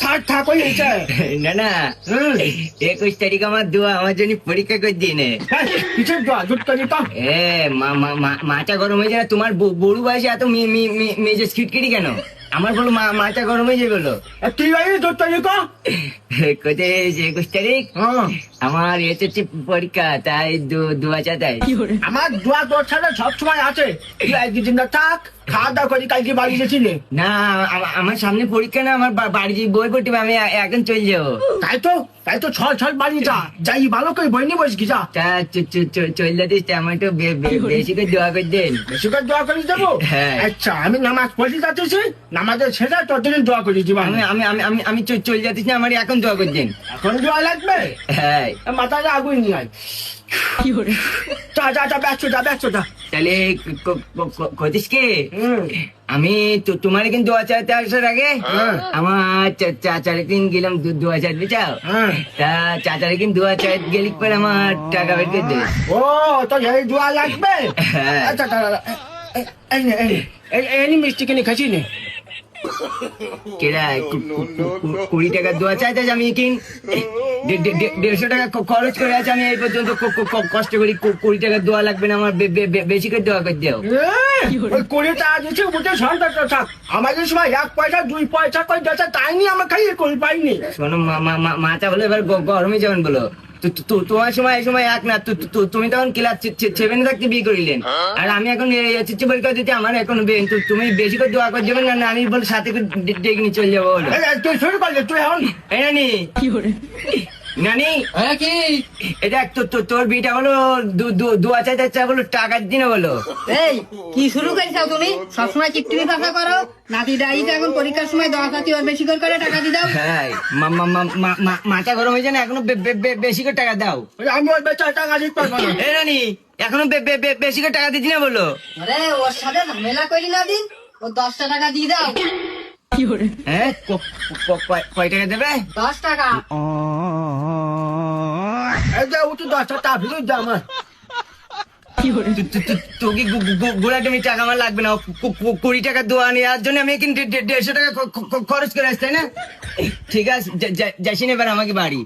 থাক না না 21 তারিখ আমার দোয়া আমার জন্য পরীক্ষা করে দিয়ে নে। কিসের দোয়া জুট করি তো? এ মাথা গরম হয়ে যায় তোমার বড় বয়সে এত মেজে খিটখিটি কেন? আমার বলো মাথা গরম হয়ে যায় বলো। তুই জুট করি তো? কোথায় 21 তারিখ আমার এসেছে পরীক্ষা, তাই দোয়া চাই। আমার দোয়া তোর সাথে সবসময় আছে। তুই একদিন থাক, খাওয়া দাওয়া করি, কালকে বাড়ি গেছিলে। না আমার সামনে পরীক্ষা না, আমার বাড়ি বই পড়তে হবে, আমি এখন চলে যাবো। তাই তো ছল বাড়ি যা, যাই ভালো করে বই নিয়ে বসকি যা। তা চলে যাতিস, আমার একটু বেশি করে দোয়া করে দেন। বেশি করে দোয়া করে দেবো? হ্যাঁ। আচ্ছা, আমি নামাজ পড়তে যাচ্ছি, নামাজের শেষে তোর জন্য দোয়া করে দিব। আমি চলে যাতিস না, আমার এখন দোয়া করে দেন। এখন দোয়া লাগবে? হ্যাঁ। মাথায় আগুন নিয়ে আয়। যা ব্যস্ত যা। তাহলে কতিস কি আমি তোমার কিন্তু দোয়া চাইতে আসার আগে আমার চাচারে দিন গেলাম দোয়া চাইতে চাও, তা চাচারে কিন্তু দোয়া চাই গেলি পরে আমার টাকা বের করে দে। ও তো এই দোয়া লাগবে? আচ্ছা এই মিষ্টি কিনে খাচ্ছি নে। কেডা 20 টাকা দোয়া চাইতে আমি কিন 150 টাকা খরচ করে আছে, আমি এই পর্যন্ত কষ্ট করি 20 টাকা দোয়া লাগবে না আমার, বেশি করে দোয়া করে দাও। ওই 20 টাকা দিচ্ছে বুঝে সন্তানটা থাক, আমাদের সময় 1 পয়সা 2 পয়সা করে দিচ্ছে, তাই নিয়ে আমরা খাইয়ে করি পাইনি। শোনো মাথা বলো এবার গরমে যাবেন বলো, তোমার সময় এই সময় এক না, তুমি তখন ক্লাস 7 থাকতে বিয়ে করিলেন, আর আমি এখন পরীক্ষা দিতে আমার এখন তুমি বেশি করে দোয়া করে দেবেন না, আমি বলে সাথে করে ডেকে নিয়ে চলে যাবো বলো। তুই শুরু করলে তুই এখন নানি নানি কি এটা তোর বিটা বলো দোয়া চাইতে বলো টাকা দিন বলো। এই কি শুরু করেছো তুমি? সবসময় চিপটিপি ভাষা করো। নাতি দাইটা এখন পরীক্ষার সময় দশ হাতি ওর বেশি করে টাকা দিয়ে দাও। হ্যাঁ মাথা গরম হয়ে যায় না, এখনো বেশি করে টাকা দাও। আমি ওই বেচার টাকা দিতে পারবো না। এই রানি এখনো বেশি করে টাকা দিচ্ছি না বলো। আরে ওর সাথে ঝামেলা করি না দিন, ও 10টা টাকা দিয়ে দাও। হ্যাঁ কয় টাকা দেবে? 10 টাকা। এই যে উঠে 10 টাকা ভিড় যা আমার। তোকে গোড়াটামি টাকা আমার লাগবে না, 20 টাকা দোয়া নেওয়ার জন্য আমি কিন্তু 150 টাকা খরচ করে আসছি, তাই না? ঠিক আছে যাইছি না এবার আমাকে বাড়ি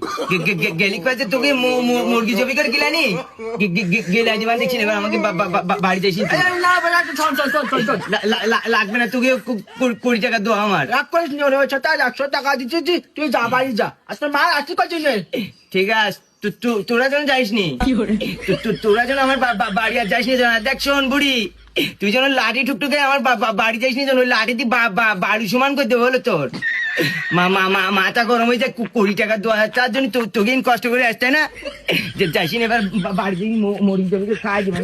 গেলি কাছে তোকে মুরগি জবি করে গেলানি গেলে আজ দেখছি এবার আমাকে বাড়ি যাইছি। লাগবে না তোকে 20 টাকা দোয়া আমার। রাগ করিস নি, ওর সাথে 100 টাকা দিচ্ছি, তুই যা বাড়ি যা। আচ্ছা মা আসতে করছিস? ঠিক আছে তোরা যেন যাইস নি, তোরা যেন আমার বাড়ি আর যাইস নি। দেখ শোন বুড়ি, তুই যেন লাঠি ঠুকটুকে আমার বাড়ি যাইস নি, যেন ওই লাঠি দিয়ে বাড়ি সমান করে দেবো হলো তোর। মাথা গরম হয়ে যায় 20 টাকা 2000, তার জন্য তোকে কষ্ট করে আসতে না, যাইস নি এবার বাড়ি দিয়ে মরি যাবে খাই দেবো।